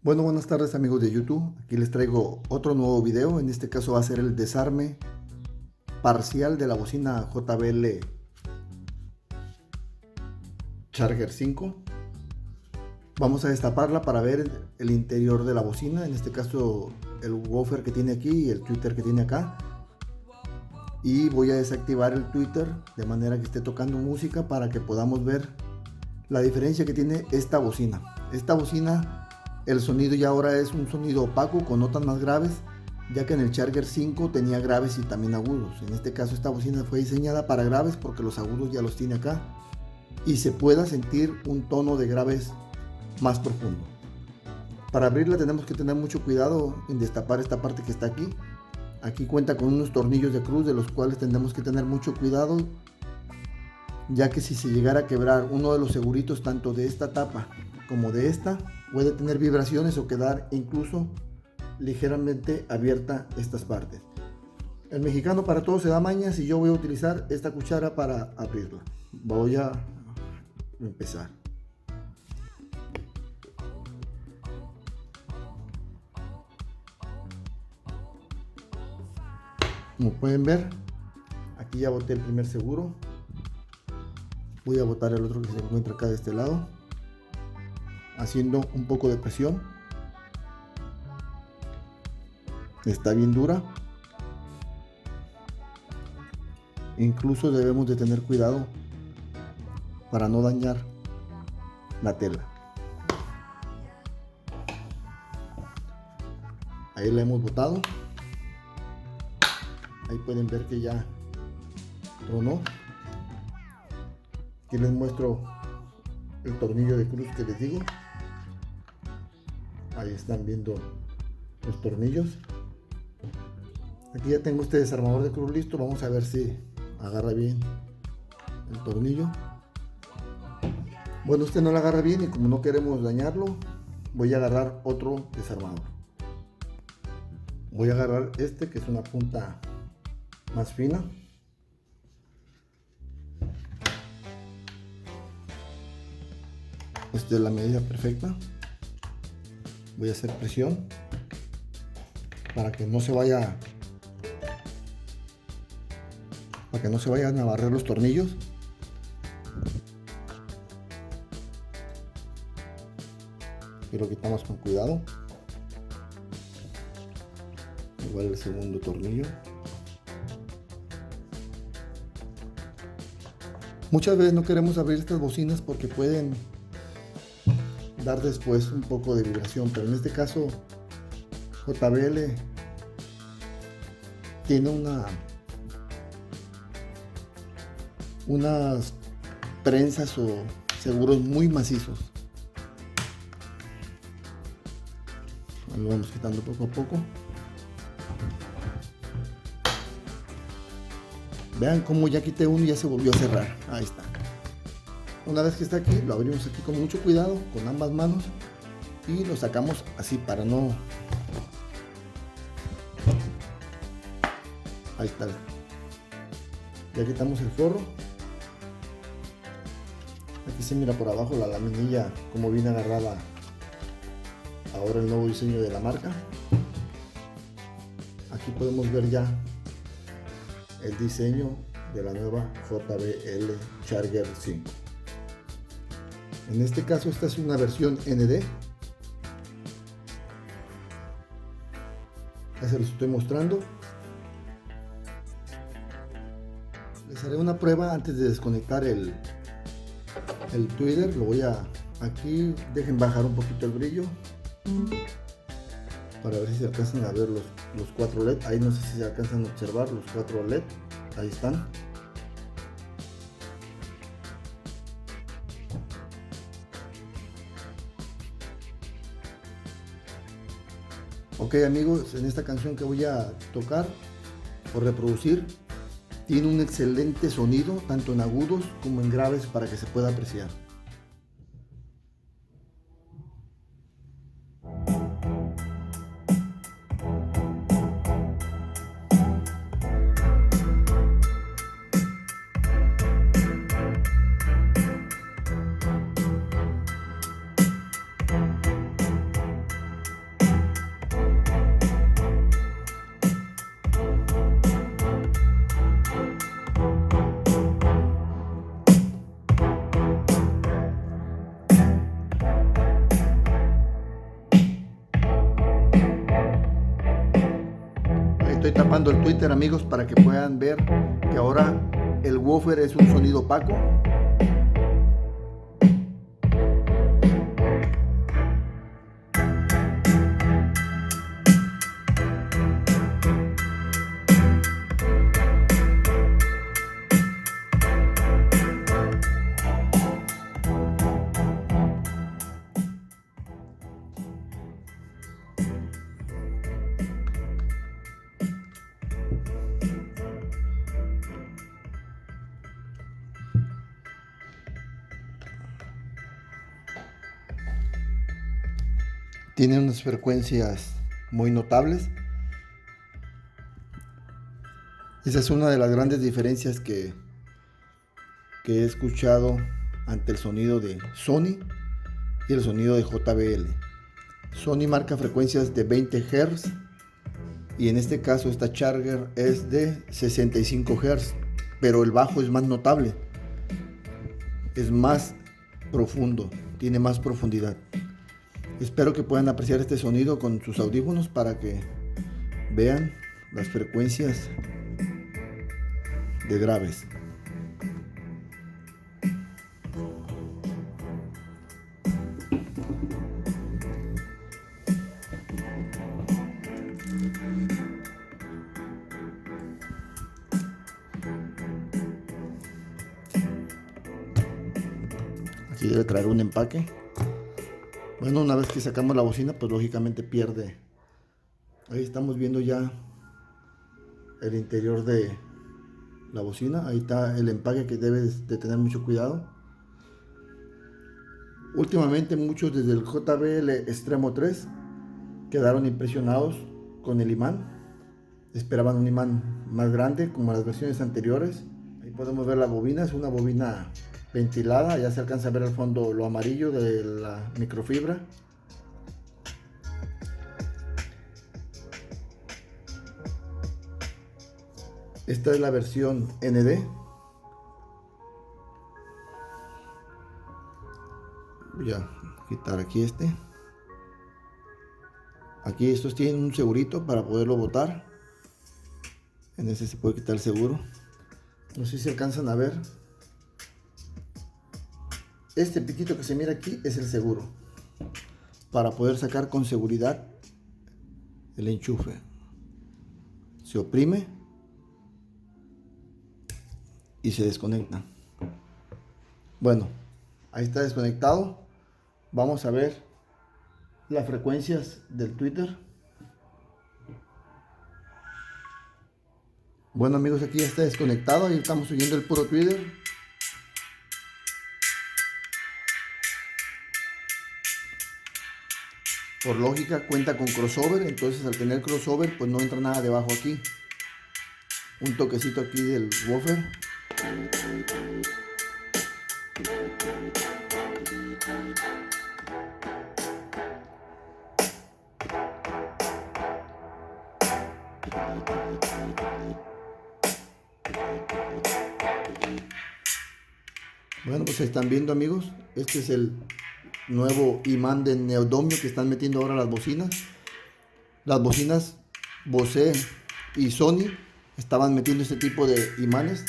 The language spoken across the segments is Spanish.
Bueno, buenas tardes amigos de YouTube. Aquí les traigo otro nuevo video. En este caso va a ser el desarme parcial de la bocina JBL Charger 5. Vamos a destaparla para ver el interior de la bocina. En este caso el woofer que tiene aquí y el tweeter que tiene acá. Y voy a desactivar el tweeter de manera que esté tocando música para que podamos ver la diferencia que tiene esta bocina. Esta bocina, el sonido ya ahora es un sonido opaco con notas más graves, ya que en el Charger 5 tenía graves y también agudos. En este caso esta bocina fue diseñada para graves porque los agudos ya los tiene acá y se pueda sentir un tono de graves más profundo. Para abrirla tenemos que tener mucho cuidado en destapar esta parte que está aquí. Aquí cuenta con unos tornillos de cruz de los cuales tendremos que tener mucho cuidado, ya que si se llegara a quebrar uno de los seguritos tanto de esta tapa como de esta, puede tener vibraciones o quedar incluso ligeramente abierta estas partes. El mexicano para todo se da mañas y yo voy a utilizar esta cuchara para abrirla. Voy a empezar. Como pueden ver, aquí ya boté el primer seguro. Voy a botar el otro que se encuentra acá de este lado, haciendo un poco de presión. Está bien dura. Incluso debemos de tener cuidado para no dañar la tela. Ahí la hemos botado. Ahí pueden ver que ya tronó. Aquí les muestro el tornillo de cruz que les digo. Ahí están viendo los tornillos. Aquí ya tengo este desarmador de cruz listo. Vamos a ver si agarra bien el tornillo. Bueno, este no lo agarra bien y como no queremos dañarlo, voy a agarrar otro desarmador. Voy a agarrar este que es una punta más fina. Esta es la medida perfecta. Voy a hacer presión para que no se vayan a barrer los tornillos. Y lo quitamos con cuidado. Igual el segundo tornillo. Muchas veces no queremos abrir estas bocinas porque pueden dar después un poco de vibración, pero en este caso JBL tiene unas prensas o seguros muy macizos. Lo vamos quitando poco a poco. Vean cómo ya quité uno y ya se volvió a cerrar. Ahí está. Una vez que está aquí, lo abrimos aquí con mucho cuidado, con ambas manos, y lo sacamos así para no... Ahí está. Ya quitamos el forro. Aquí se mira por abajo la laminilla como viene agarrada ahora el nuevo diseño de la marca. Aquí podemos ver ya el diseño de la nueva JBL Charger 5. En este caso esta es una versión ND. Ya se los estoy mostrando. Les haré una prueba antes de desconectar el tweeter. Lo voy a... Aquí dejen bajar un poquito el brillo para ver si se alcanzan a ver los 4 LED. Ahí no sé si se alcanzan a observar los 4 LED. Ahí están. Ok amigos, en esta canción que voy a tocar o reproducir tiene un excelente sonido tanto en agudos como en graves para que se pueda apreciar. destapando el Twitter, amigos, para que puedan ver que ahora el woofer es un sonido opaco. Tiene unas frecuencias muy notables. Esa es una de las grandes diferencias que he escuchado ante el sonido de Sony y el sonido de JBL. Sony marca frecuencias de 20 Hz y en este caso esta Charger es de 65 Hz, pero el bajo es más notable, es más profundo, tiene más profundidad. Espero que puedan apreciar este sonido con sus audífonos para que vean las frecuencias de graves. Aquí debe traer un empaque. Bueno, una vez que sacamos la bocina, pues lógicamente pierde. Ahí estamos viendo ya el interior de la bocina. Ahí está el empaque que debes de tener mucho cuidado. Últimamente muchos desde el JBL Extremo 3 quedaron impresionados con el imán. Esperaban un imán más grande como las versiones anteriores. Ahí podemos ver la bobina, es una bobina ventilada, ya se alcanza a ver al fondo lo amarillo de la microfibra. Esta es la versión ND. Voy a quitar aquí este. Aquí estos tienen un segurito para poderlo botar. En ese se puede quitar el seguro. No sé si se alcanzan a ver. Este piquito que se mira aquí es el seguro, para poder sacar con seguridad el enchufe. Se oprime y se desconecta. Bueno, ahí está desconectado. Vamos a ver las frecuencias del Twitter. Bueno, amigos, aquí ya está desconectado. Ahí estamos oyendo el puro Twitter. Por lógica cuenta con crossover, entonces al tener crossover pues no entra nada debajo aquí. Un toquecito aquí del woofer. Bueno, pues están viendo, amigos, este es el nuevo imán de neodomio que están metiendo ahora las bocinas. Las bocinas Bose y Sony estaban metiendo este tipo de imanes.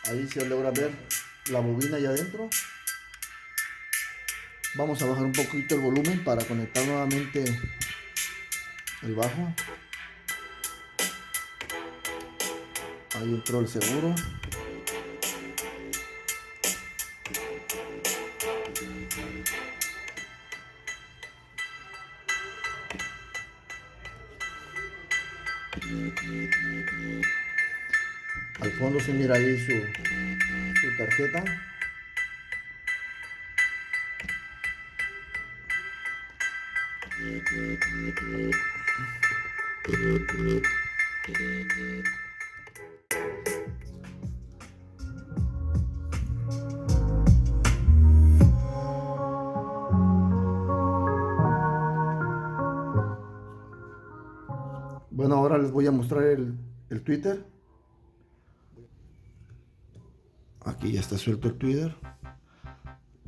Ahí se logra ver la bobina allá adentro. Vamos a bajar un poquito el volumen para conectar nuevamente el bajo. Ahí entró el seguro. Al fondo se mira ahí su tarjeta. Bueno, ahora les voy a mostrar el Twitter. Aquí ya está suelto el Twitter.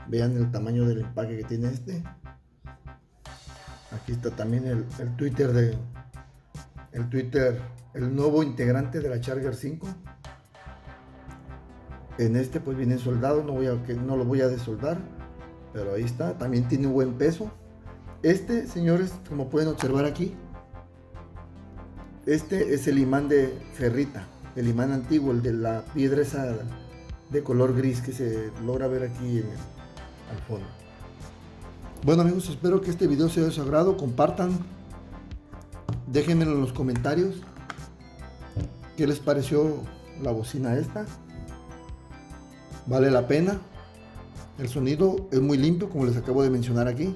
Vean el tamaño del empaque que tiene este. Aquí está también el Twitter el nuevo integrante de la Charger 5. En este pues viene soldado, no lo voy a desoldar, pero ahí está, también tiene un buen peso. Este, señores, como pueden observar aquí, este es el imán de ferrita, el imán antiguo, el de la piedra esa de color gris que se logra ver aquí al fondo. Bueno amigos, espero que este video sea de su agrado, compartan, déjenmelo en los comentarios qué les pareció la bocina esta. Vale la pena, el sonido es muy limpio como les acabo de mencionar aquí.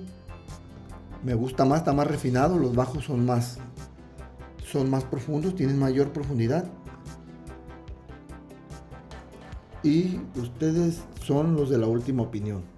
Me gusta más, está más refinado, los bajos son más profundos, tienen mayor profundidad. Y ustedes son los de la última opinión.